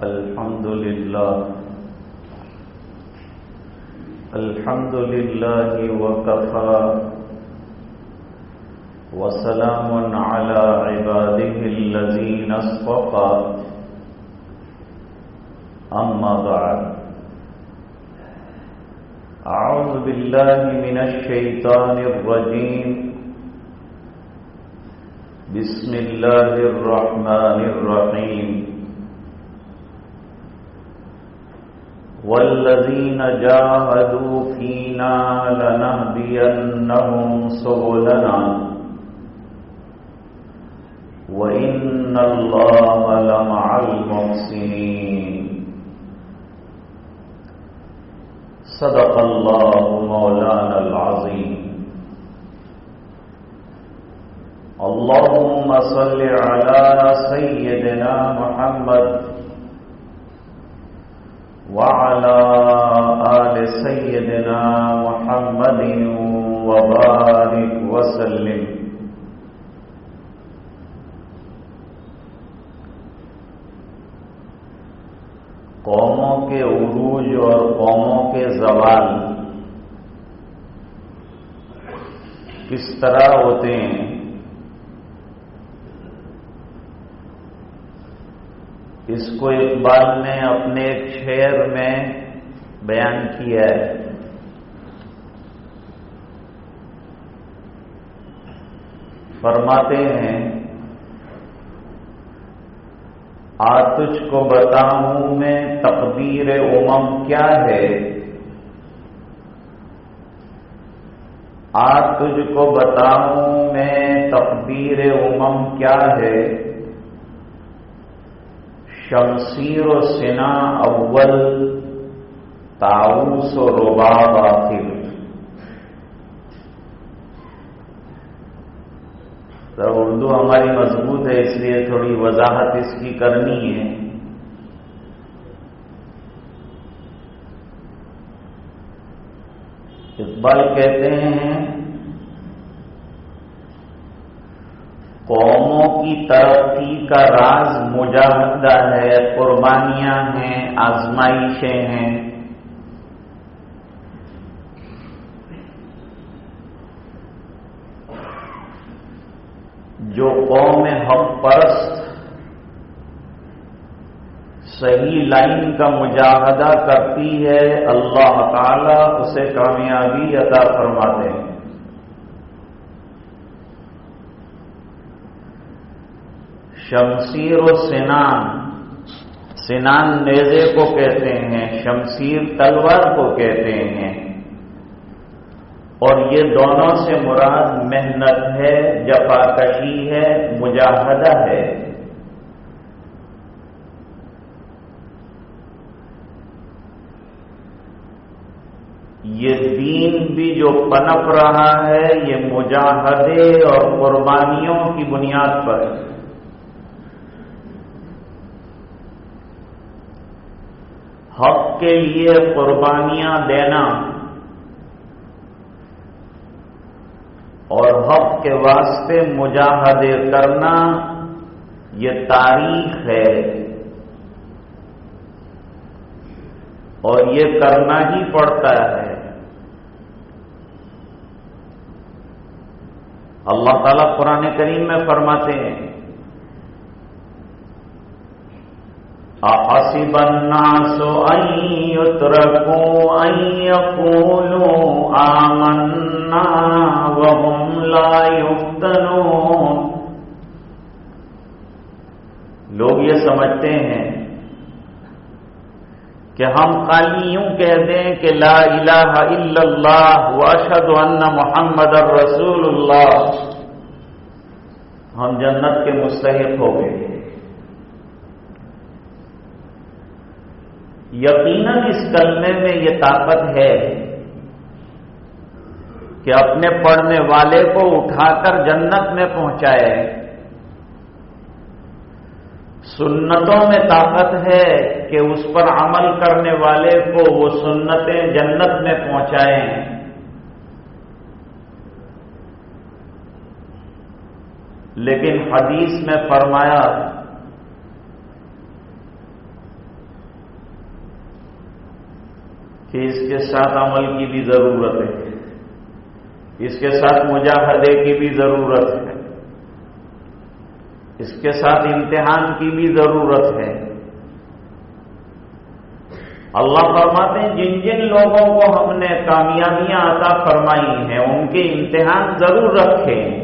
الحمد لله وكفى وسلام على عباده الذين اصطفى أما بعد أعوذ بالله من الشيطان الرجيم بسم الله الرحمن الرحيم والذين جاهدوا فينا لنهدينهم سبلنا وإن الله لمع المحسنين صدق الله مولانا العظيم اللهم صل على سيدنا محمد وعلى آل سيدنا محمد وبارك وسلم قوموں کے عروج اور قوموں کے زوال کس طرح ہوتے ہیں اس کو اقبال نے اپنے ایک شعر میں بیان کیا ہے۔ فرماتے ہیں تجھ کو بتاؤں میں تقدیر امم کیا ہے، تجھ کو بتاؤں میں تقدیر امم کیا ہے، شمشیر و سنا اول طاؤس و رباب آخر۔ اردو ہماری مضبوط ہے اس لیے تھوڑی وضاحت اس کی کرنی ہے۔ اقبال کہتے ہیں قوموں کی ترقی کا راز مجاہدہ ہے، قربانیاں ہیں، آزمائشیں ہیں۔ جو قوم حق پرست صحیح لائن کا مجاہدہ کرتی ہے اللہ تعالی اسے کامیابی عطا فرماتے ہیں۔ شمشیر و سنان، سنان نیزے کو کہتے ہیں، شمشیر تلوار کو کہتے ہیں، اور یہ دونوں سے مراد محنت ہے، جفاکشی ہے، مجاہدہ ہے۔ یہ دین بھی جو پنپ رہا ہے یہ مجاہدے اور قربانیوں کی بنیاد پر ہے۔ حق کے لیے قربانیاں دینا اور حق کے واسطے مجاہدے کرنا یہ تاریخ ہے، اور یہ کرنا ہی پڑتا ہے۔ اللہ تعالیٰ قرآن کریم میں فرماتے ہیں اَحَسِبَ النَّاسُ أَن يُتْرَكُوا أَن يَقُولُوا آمَنَّا وَهُمْ لَا يُفْتَنُونَ۔ لوگ یہ سمجھتے ہیں کہ ہم خالی یوں کہہ دیں کہ لا الہ الا اللہ واشہد ان محمد رسول اللہ، ہم جنت کے مستحق ہو گئے۔ یقیناً اس کلمے میں یہ طاقت ہے کہ اپنے پڑھنے والے کو اٹھا کر جنت میں پہنچائے۔ سنتوں میں طاقت ہے کہ اس پر عمل کرنے والے کو وہ سنتیں جنت میں پہنچائیں۔ لیکن حدیث میں فرمایا کہ اس کے ساتھ عمل کی بھی ضرورت ہے، اس کے ساتھ مجاہدے کی بھی ضرورت ہے، اس کے ساتھ امتحان کی بھی ضرورت ہے۔ اللہ فرماتے ہیں جن جن لوگوں کو ہم نے کامیابیاں عطا فرمائی ہیں ان کے امتحان ضرور رکھے ہیں۔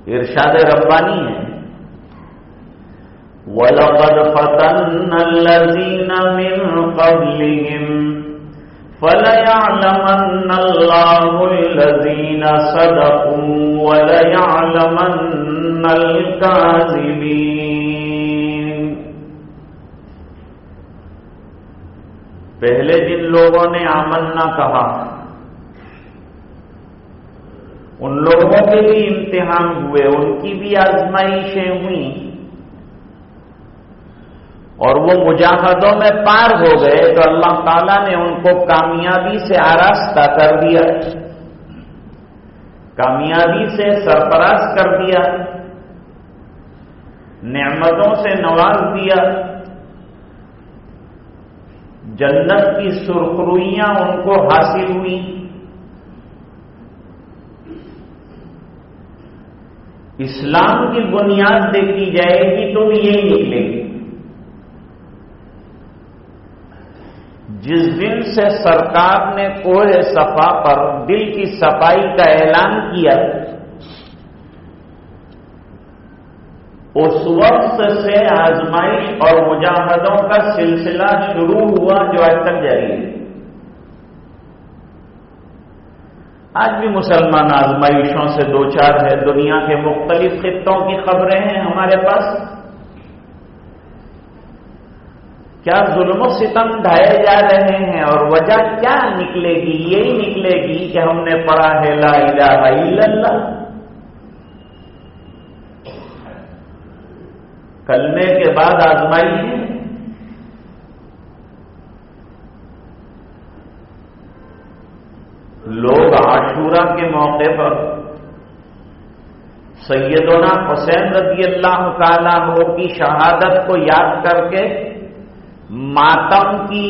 ارشاد ربانی ہے وَلَقَدْ فَتَنَّا الَّذِينَ مِن قَبْلِهِمْ فَلَيَعْلَمَنَّ اللَّهُ الَّذِينَ صَدَقُوا وَلَيَعْلَمَنَّ الْكَاذِبِينَ۔ پہلے جن لوگوں نے آمنا کہا ان لوگوں کے بھی امتحان ہوئے، ان کی بھی آزمائشیں ہوئیں، اور وہ مجاہدوں میں پار ہو گئے تو اللہ تعالیٰ نے ان کو کامیابی سے آراستہ کر دیا، کامیابی سے سرفراز کر دیا، نعمتوں سے نواز دیا، جنت کی سرخرویاں ان کو حاصل ہوئی۔ اسلام کی بنیاد دیکھی جائے گی تو یہی نکلے گی۔ جس دن سے سرکار نے کوہ صفا پر دل کی صفائی کا اعلان کیا اس وقت سے آزمائش اور مجاہدوں کا سلسلہ شروع ہوا جو آج تک جاری ہے۔ آج بھی مسلمان آزمائشوں سے دوچار ہے، دنیا کے مختلف خطوں کی خبریں ہیں ہمارے پاس۔ کیا ظلم و ستم ڈھائے جا رہے ہیں اور وجہ کیا نکلے گی؟ یہی نکلے گی کہ ہم نے پڑھا ہے لا الہ الا اللہ، کلمے کے بعد آزمائش ہے۔ لوگ عاشورہ کے موقع پر سیدنا حسین رضی اللہ تعالیٰ عنہ کی شہادت کو یاد کر کے ماتم کی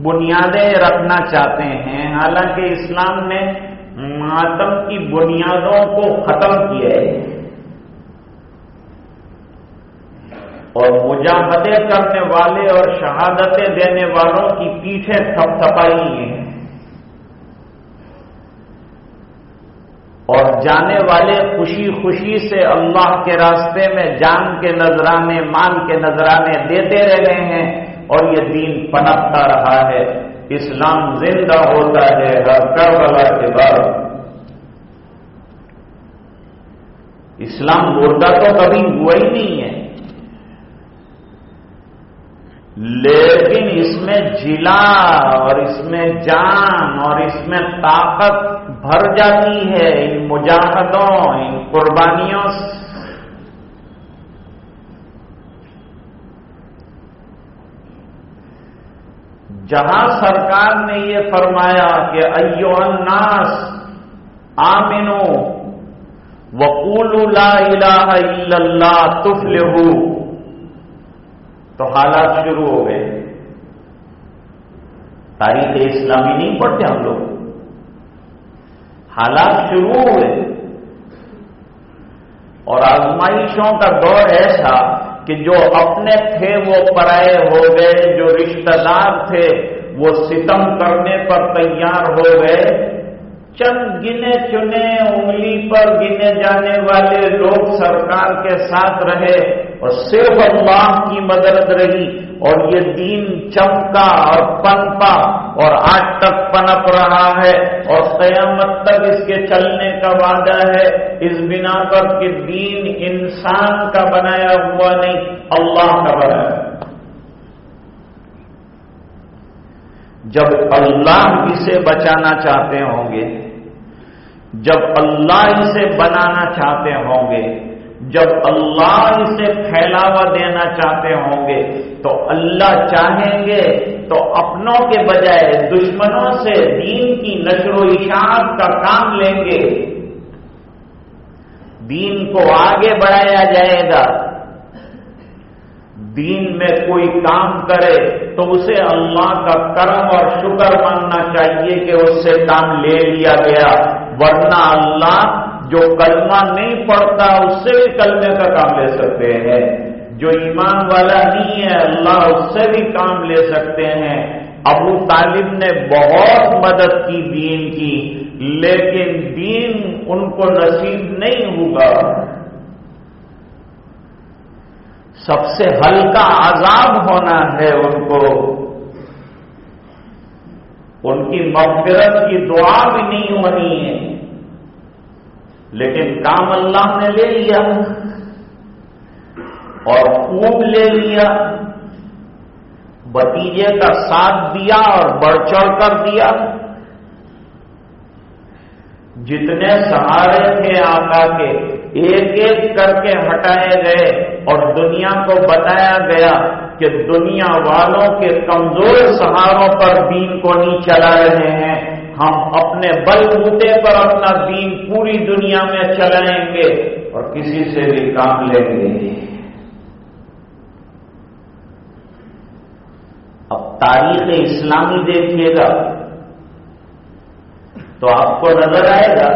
بنیادیں رکھنا چاہتے ہیں، حالانکہ اسلام نے ماتم کی بنیادوں کو ختم کیا ہے اور مجاہدے کرنے والے اور شہادتیں دینے والوں کی پیٹھیں تھپ تھپائی ہیں، اور جانے والے خوشی خوشی سے اللہ کے راستے میں جان کے نذرانے، مال کے نذرانے دیتے رہے ہیں، اور یہ دین پنپتا رہا ہے، اسلام زندہ ہوتا ہے ہر کربلا کے بعد۔ اسلام مردہ تو کبھی ہوا ہی نہیں ہے، لیکن اس میں جلا اور اس میں جان اور اس میں طاقت بھر جاتی ہے ان مجاہدوں، ان قربانیوں سے۔ جہاں سرکار نے یہ فرمایا کہ ایھا الناس آمنو وقولوا لا الہ الا اللہ تفلحوا، تو حالات شروع ہو گئے۔ تاریخ اسلامی نہیں پڑھتے ہم لوگ، حالات شروع ہوئے اور آزمائشوں کا دور ایسا کہ جو اپنے تھے وہ پرائے ہو گئے، جو رشتہ دار تھے وہ ستم کرنے پر تیار ہو گئے۔ چند گنے چنے انگلی پر گنے جانے والے لوگ سرکار کے ساتھ رہے اور صرف اللہ کی مدد رہی، اور یہ دین چمکا اور پنپا اور آج تک پنپ رہا ہے، اور قیامت تک اس کے چلنے کا وعدہ ہے، اس بنا پر کہ دین انسان کا بنایا ہوا نہیں، اللہ کا بنایا۔ جب اللہ اسے بچانا چاہتے ہوں گے، جب اللہ اسے بنانا چاہتے ہوں گے، جب اللہ اسے پھیلاوا دینا چاہتے ہوں گے، تو اللہ چاہیں گے تو اپنوں کے بجائے دشمنوں سے دین کی نشر و اشاعت کا کام لیں گے، دین کو آگے بڑھایا جائے گا، دین میں کوئی کام کرے تو اسے اللہ کا کرم اور شکر ماننا چاہیے کہ اس سے کام لے لیا گیا، ورنہ اللہ جو کلمہ نہیں پڑھتا اس سے بھی کلمے کا کام لے سکتے ہیں، جو ایمان والا نہیں ہے اللہ اس سے بھی کام لے سکتے ہیں۔ ابو طالب نے بہت مدد کی دین کی، لیکن دین ان کو نصیب نہیں ہوگا۔ سب سے ہلکا عذاب ہونا ہے ان کو، ان کی مغفرت کی دعا بھی نہیں ہونی ہے، لیکن کام اللہ نے لے لیا اور خوب لے لیا، بتیجے کا ساتھ دیا اور بڑھ چڑھ کر دیا۔ جتنے سہارے تھے آقا کے ایک ایک کر کے ہٹائے گئے اور دنیا کو بتایا گیا کہ دنیا والوں کے کمزور سہاروں پر دین کو نہیں چلا رہے ہیں، ہم اپنے بل بوتے پر اپنا دین پوری دنیا میں چلائیں گے اور کسی سے بھی کام لیں گے۔ اب تاریخ اسلامی دیکھیے گا تو آپ کو نظر آئے گا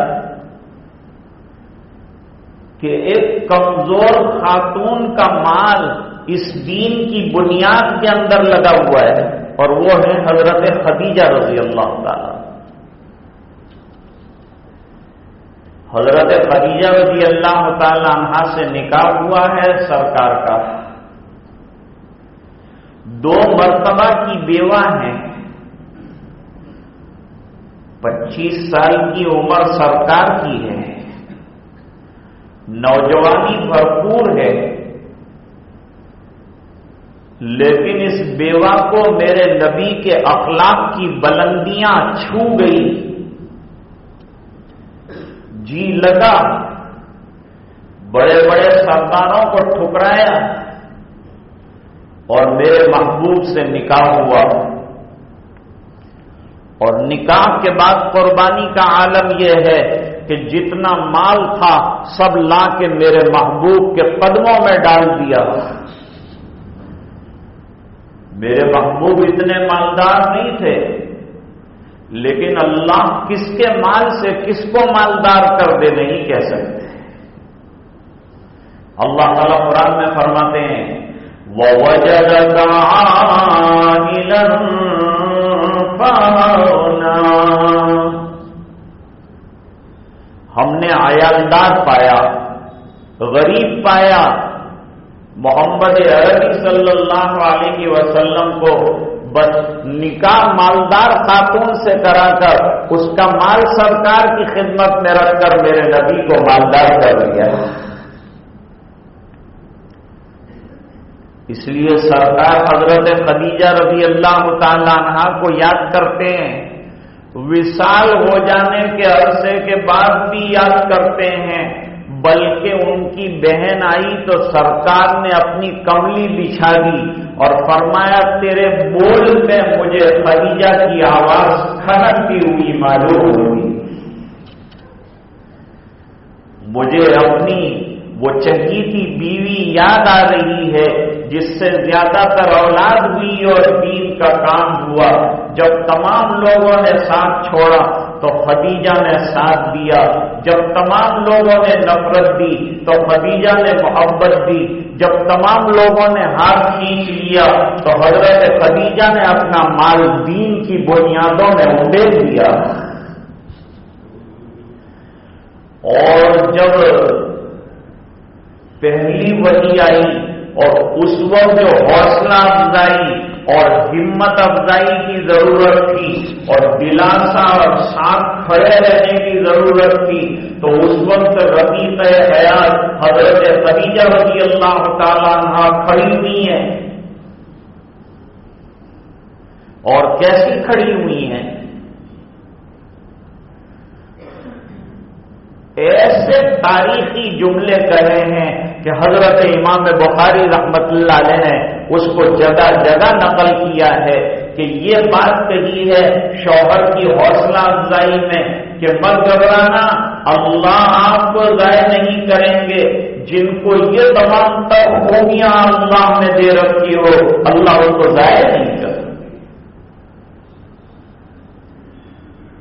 کہ ایک کمزور خاتون کا مال اس دین کی بنیاد کے اندر لگا ہوا ہے، اور وہ ہے حضرت خدیجہ رضی اللہ تعالی۔ حضرت خدیجہ رضی اللہ تعالی عنہا سے نکاح ہوا ہے سرکار کا، 2 مرتبہ کی بیوہ ہیں، 25 سال کی عمر سرکار کی ہے، نوجوانی بھرپور ہے، لیکن اس بیوہ کو میرے نبی کے اخلاق کی بلندیاں چھو گئی، جی لگا، بڑے بڑے سرداروں کو ٹھکرایا اور میرے محبوب سے نکاح ہوا، اور نکاح کے بعد قربانی کا عالم یہ ہے کہ جتنا مال تھا سب لا کے میرے محبوب کے قدموں میں ڈال دیا۔ میرے محبوب اتنے مالدار نہیں تھے، لیکن اللہ کس کے مال سے کس کو مالدار کر دے نہیں کہہ سکتے۔ اللہ تعالیٰ قرآن میں فرماتے ہیں وَوَجَدَكَ عَائِلًا فَأَغْنَىٰ، ہم نے عیالدار پایا، غریب پایا۔ محمد عربی صلی اللہ علیہ وسلم کو بس نکاح مالدار خاتون سے کرا کر اس کا مال سرکار کی خدمت میں رکھ کر میرے نبی کو مالدار کر دیا۔ اس لیے سرکار حضرت خدیجہ رضی اللہ تعالی عنہا کو یاد کرتے ہیں، وصال ہو جانے کے عرصے کے بعد بھی یاد کرتے ہیں، بلکہ ان کی بہن آئی تو سرکار نے اپنی کملی بچھا دی اور فرمایا تیرے بول میں مجھے خدیجہ کی آواز کھنکتی ہوئی معلوم ہوئی، مجھے اپنی وہ چہیتی بیوی یاد آ رہی ہے جس سے زیادہ تر اولاد ہوئی اور دین کا کام ہوا۔ جب تمام لوگوں نے ساتھ چھوڑا تو خدیجہ نے ساتھ دیا، جب تمام لوگوں نے نفرت دی تو خدیجہ نے محبت دی، جب تمام لوگوں نے ہاتھ کھینچ لیا تو حضرت خدیجہ نے اپنا مال دین کی بنیادوں میں اڈیل دیا۔ اور جب پہلی وحی آئی اور اس وقت جو حوصلہ افزائی اور ہمت افزائی کی ضرورت تھی اور دلاسا اور ساتھ کھڑے رہنے کی ضرورت تھی، تو اس وقت رفیق حیات حضرت خدیجہ رضی اللہ تعالیٰ عنہا کھڑی ہوئی ہیں، اور کیسی کھڑی ہوئی ہیں؟ ایسے تاریخی جملے کہے ہیں کہ حضرت امام بخاری رحمت اللہ علیہ نے اس کو جگہ جگہ نقل کیا ہے کہ یہ بات کہی ہے شوہر کی حوصلہ افزائی میں کہ مت گھبرانا، اللہ آپ کو ضائع نہیں کریں گے، جن کو یہ تمام تر خوبیاں اللہ نے دے رکھی ہو، اللہ ان کو ضائع نہیں کر۔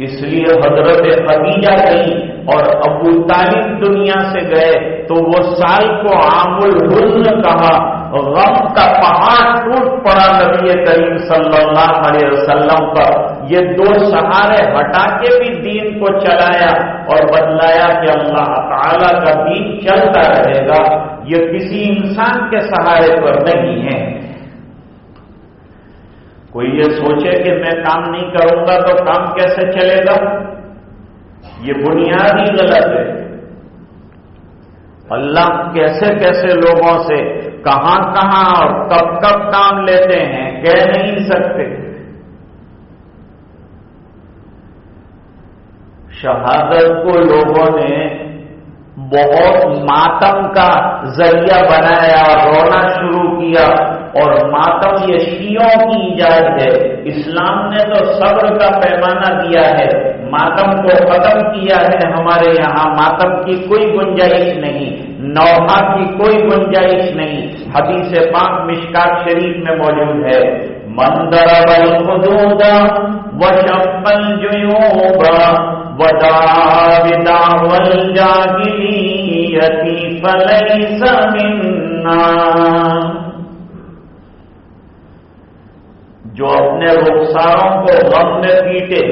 اس لیے حضرت خدیجہ گئی اور ابو طالب دنیا سے گئے تو وہ سال کو عام الحزن کہا، غم کا پہاڑ ٹوٹ پڑا نبی کریم صلی اللہ علیہ وسلم پر۔ یہ دو سہارے ہٹا کے بھی دین کو چلایا اور بتلایا کہ اللہ تعالی کا دین چلتا رہے گا، یہ کسی انسان کے سہارے پر نہیں ہے۔ کوئی یہ سوچے کہ میں کام نہیں کروں گا تو کام کیسے چلے گا، یہ بنیادی غلط ہے۔ اللہ کیسے کیسے لوگوں سے کہاں کہاں اور کب کب کام لیتے ہیں کہہ نہیں سکتے۔ شہادت کو لوگوں نے بہت ماتم کا ذریعہ بنایا اور رونا شروع کیا، اور ماتم یہ شیعوں کی ایجاد ہے۔ اسلام نے تو صبر کا پیمانہ دیا ہے، ماتم کو ختم کیا ہے۔ ہمارے یہاں ماتم کی کوئی گنجائش نہیں، نوحہ کی کوئی گنجائش نہیں۔ حدیث پاک مشکات شریف میں موجود ہے، من ضرب الحدود وشق الجیوب ودعا بدعوى الجاہلیۃ فلیس منا۔ جو اپنے رخساروں کو غم میں پیٹے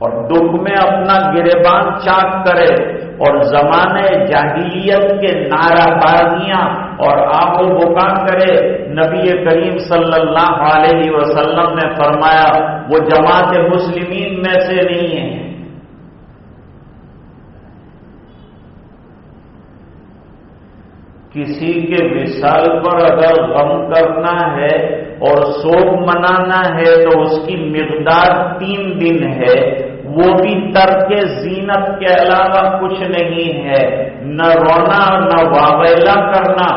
اور دکھ میں اپنا گریبان چاک کرے اور زمانے جاہلیت کے نعرہ بازیاں اور آب و بکا کرے، نبی کریم صلی اللہ علیہ وسلم نے فرمایا وہ جماعت مسلمین میں سے نہیں ہے۔ کسی کے وصال پر اگر غم کرنا ہے اور سوگ منانا ہے تو اس کی مقدار 3 دن ہے، وہ بھی ترک زینت کے علاوہ کچھ نہیں ہے، نہ رونا نہ واویلا کرنا،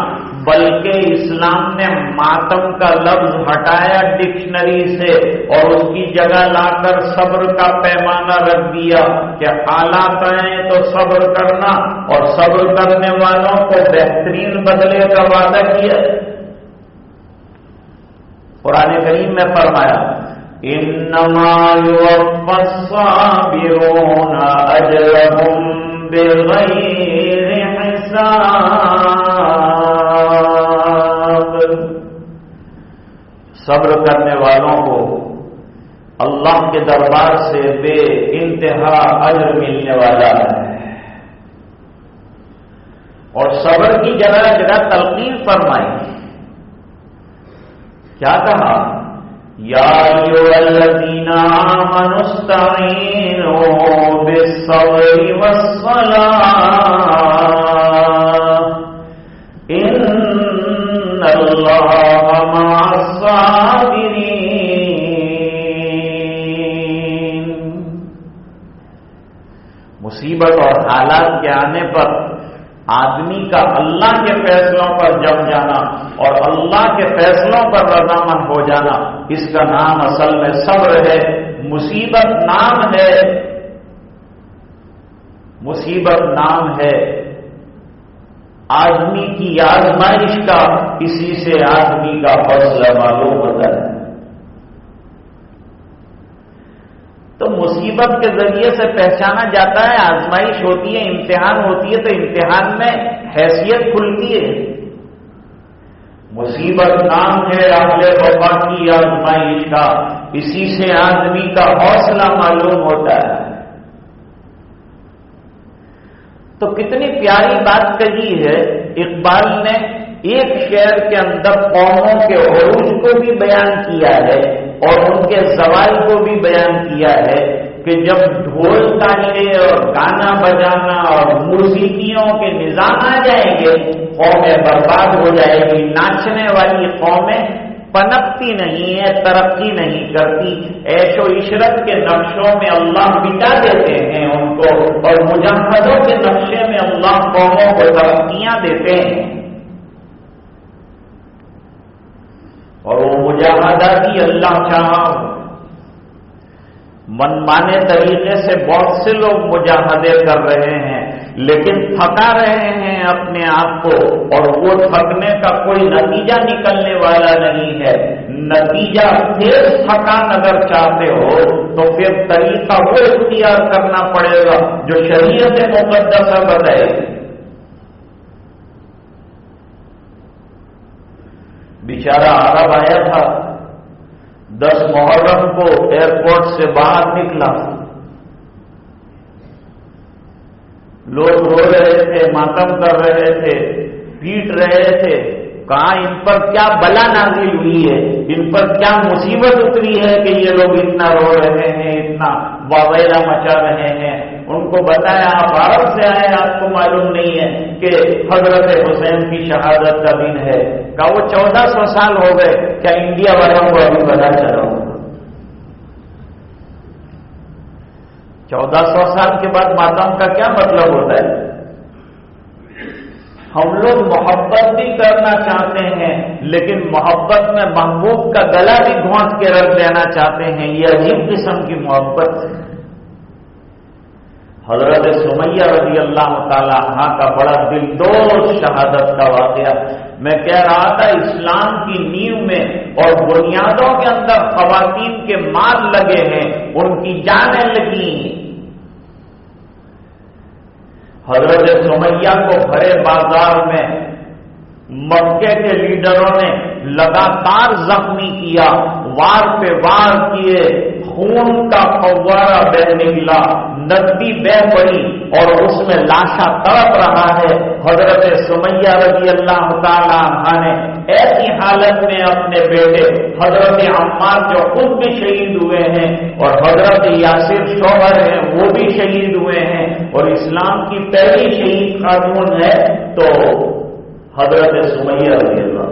بلکہ اسلام نے ماتم کا لفظ ہٹایا ڈکشنری سے اور اس کی جگہ لا کر صبر کا پیمانہ رکھ دیا کہ حالات آئیں تو صبر کرنا، اور صبر کرنے والوں کو بہترین بدلے کا وعدہ کیا۔ قرآن کریم میں فرمایا انما یوفی الصابرون اجرهم بغیر حساب۔ صبر کرنے والوں کو اللہ کے دربار سے بے انتہا اجر ملنے والا ہے۔ اور صبر کی جگہ جگہ تلقین فرمائی، کیا کہا؟ یا ایھا الذین آمنوا استعینوا بالصبر والصلاۃ ان اللہ مع الصابرین۔ مصیبت اور حالات کے آنے پر آدمی کا اللہ کے فیصلوں پر جم جانا اور اللہ کے فیصلوں پر رضامند ہو جانا، اس کا نام اصل میں صبر ہے۔ مصیبت نام ہے، مصیبت نام ہے آدمی کی آزمائش کا، اسی سے آدمی کا حوصلہ معلوم ہوتا ہے۔ تو مصیبت کے ذریعے سے پہچانا جاتا ہے، آزمائش ہوتی ہے، امتحان ہوتی ہے، تو امتحان میں حیثیت کھلتی ہے۔ مصیبت نام ہے اہل وفا کی آزمائش کا، اسی سے آدمی کا حوصلہ معلوم ہوتا ہے۔ تو کتنی پیاری بات کہی ہے اقبال نے، ایک شعر کے اندر قوموں کے عروج کو بھی بیان کیا ہے اور ان کے زوال کو بھی بیان کیا ہے کہ جب ڈھول تانیے اور گانا بجانا اور موسیقیوں کے نظام آ جائیں گے، قومیں برباد ہو جائے گی۔ ناچنے والی قومیں پنپتی نہیں ہے، ترقی نہیں کرتی، عیش و عشرت کے نقشوں میں اللہ مٹا دیتے ہیں ان کو، اور مجاہدوں کے نقشے میں اللہ قوموں کو ترقیاں دیتے ہیں۔ اور وہ مجاہدہ بھی اللہ چاہا، من مانے طریقے سے بہت سے لوگ مجاہدے کر رہے ہیں، لیکن تھکا رہے ہیں اپنے آپ کو، اور وہ تھکنے کا کوئی نتیجہ نکلنے والا نہیں ہے۔ نتیجہ تیز تھکان اگر چاہتے ہو تو پھر طریقہ وہ اختیار کرنا پڑے گا جو شریعت مقدسہ بتائے۔ بیچارہ عرب آیا تھا، 10 محرم کو ایئرپورٹ سے باہر نکلا، لوگ رو رہے تھے، ماتم کر رہے تھے، پیٹ رہے تھے، کہاں ان پر کیا بلا نازل ہوئی ہے، ان پر کیا مصیبت اتری ہے کہ یہ لوگ اتنا رو رہے ہیں، اتنا واویلا مچا رہے ہیں۔ ان کو بتایا آپ عرب سے آئے، آپ کو معلوم نہیں ہے کہ حضرت حسین کی شہادت کا دن ہے۔ کہا وہ 1400 سال ہو گئے، کیا انڈیا والوں کو ابھی پتا چلا ہوگا؟ 1400 سال کے بعد ماتم کا کیا مطلب ہوتا ہے؟ ہم لوگ محبت بھی کرنا چاہتے ہیں، لیکن محبت میں محبوب کا گلا بھی گھونٹ کے رکھ دینا چاہتے ہیں، یہ عجیب قسم کی محبت ہے۔ حضرت سمیہ رضی اللہ تعالی عنہ کا بڑا دلدوز شہادت کا واقعہ، میں کہہ رہا تھا اسلام کی نیو میں اور بنیادوں کے اندر خواتین کے مال لگے ہیں، ان کی جانیں لگی ہیں۔ حضرت سمیہ کو بھرے بازار میں مکے کے لیڈروں نے لگاتار زخمی کیا، وار پہ وار کیے، خون کا فوارہ بہ نکلا، ندی بہ پڑی اور اس میں لاشا تڑپ رہا ہے۔ حضرت سمیہ رضی اللہ تعالی عنہ نے ایسی حالت میں اپنے بیٹے حضرت عمار جو خود بھی شہید ہوئے ہیں اور حضرت یاسر شوہر ہیں وہ بھی شہید ہوئے ہیں، اور اسلام کی پہلی شہید خاتون ہے تو حضرت سمیہ رضی اللہ۔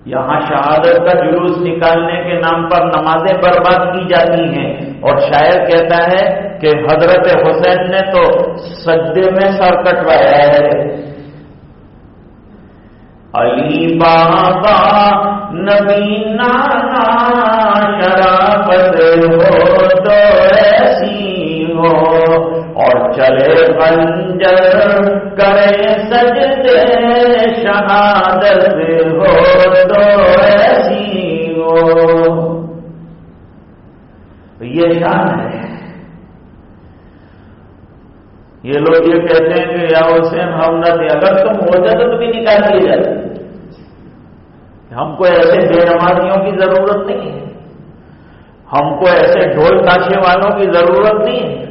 یہاں شہادت کا جلوس نکالنے کے نام پر نمازیں برباد کی جاتی ہیں، اور شاعر کہتا ہے کہ حضرت حسین نے تو سجدے میں سر کٹوایا ہے۔ علی بابا نبی نانا شرافت ہو تو ایسی ہو، اور چلے خنجر کرے سجدے شہادت ہو تو ایسی ہو۔ یہ شان ہے۔ یہ لوگ یہ کہتے ہیں کہ یا حسین ہم نہ تھے، اگر تم ہو جاتے تو بھی نکال دیے جاتے۔ ہم کو ایسے بے نمازیوں کی ضرورت نہیں ہے، ہم کو ایسے ڈھول تاشے والوں کی ضرورت نہیں ہے۔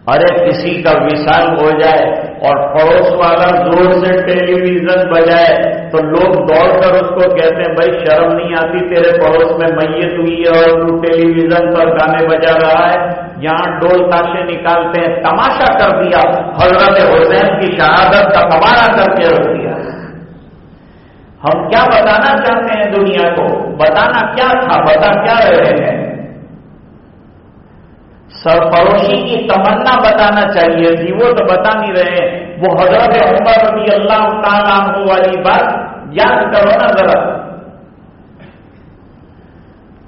ارے کسی کا وصال ہو جائے اور پڑوس والا زور سے ٹیلی ویژن بجائے تو لوگ دوڑ کر اس کو کہتے ہیں بھائی شرم نہیں آتی، تیرے پڑوس میں میت ہوئی ہے اور تو ٹیلی ویژن پر گانے بجا رہا ہے۔ یہاں ڈول تاشے نکالتے ہیں، تماشا کر دیا، حضرت حسین کی شہادت کا تماشا کر کے رکھ دیا۔ ہم کیا بتانا چاہتے ہیں دنیا کو؟ بتانا کیا تھا، بتا کیا رہے ہیں؟ سرفروشی کی تمنا بتانا چاہیے تھی، وہ تو بتا نہیں رہے۔ وہ حضرت عمر رضی اللہ تعالیٰ عنہ والی بات یاد کرو نا ذرا۔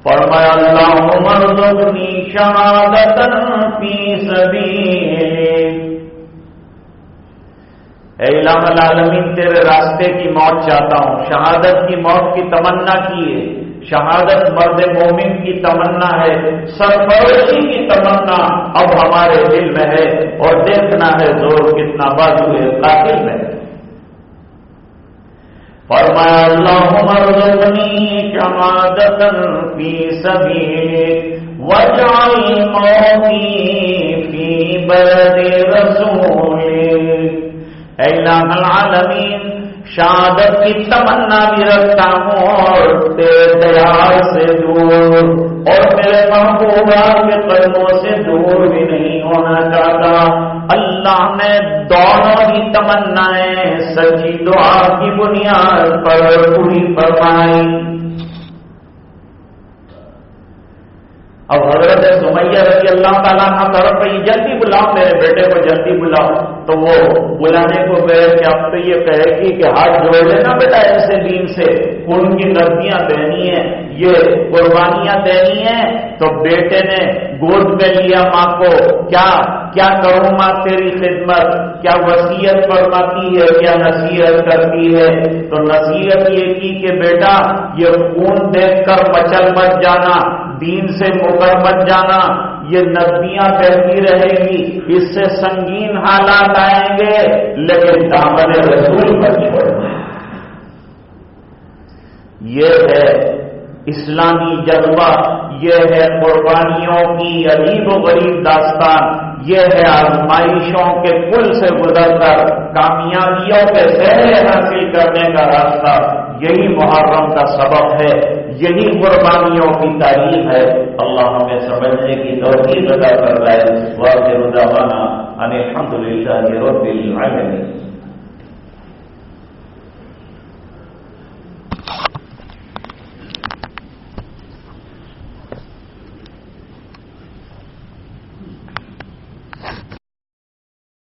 فرمایا اللہم ارزقنی شہادتا فی سبیلک، اے الہ العالمین تیرے راستے کی موت چاہتا ہوں۔ شہادت کی موت کی تمنا کی ہے، شہادت مرد مومن کی تمنا ہے، سرفروشی کی تمنا اب ہمارے دل میں ہے، اور دیکھنا ہے زور کتنا بازوئے قاتل میں ہے۔ فرمایا اللہم ارزقنی شہادتا فی سبیلک واجعل موتی فی بلد رسولک، اے الہ العالمین شہادت کی تمنا بھی رکھتا ہوں اور تیرے دیار سے دور اور میرے محبوبہ کے قدموں سے دور بھی نہیں ہونا چاہتا۔ اللہ نے دونوں ہی تمنائیں سچی دعا کی بنیاد پر پوری فرمائی۔ اب حضرت سمیہ رضی اللہ تعالیٰ عنہ طرف پہ جلدی بلاؤ میرے بیٹے کو جلدی بلاؤ، تو وہ بلانے کو گئے کہ اب تو یہ کہے گی کہ ہاتھ جوڑ لینا بیٹا ایسے دین سے، ان کی نردیاں دینی ہیں، یہ قربانیاں دینی ہیں۔ تو بیٹے نے گود میں لیا ماں کو، کیا کروں ماں تیری خدمت، کیا وصیت فرماتی ہے، کیا نصیحت کرتی ہے؟ تو نصیحت یہ کی کہ بیٹا یہ خون دیکھ کر مچل مت جانا، دین سے مکر مت جانا، یہ نردیاں بہتی رہے گی، اس سے سنگین حالات آئیں گے، لیکن دامن رسول پر چھوڑنا۔ یہ ہے اسلامی جذبہ، یہ ہے قربانیوں کی عجیب و غریب داستان، یہ ہے آزمائشوں کے پل سے گزر کر کامیابیوں کے زہرے حاصل کرنے کا راستہ۔ یہی محرم کا سبق ہے، یہی قربانیوں کی تعلیم ہے۔ اللہ ہمیں سمجھنے کی توفیق عطا فرمائے۔ وآخر دعوانا ان الحمد للہ رب العالمین۔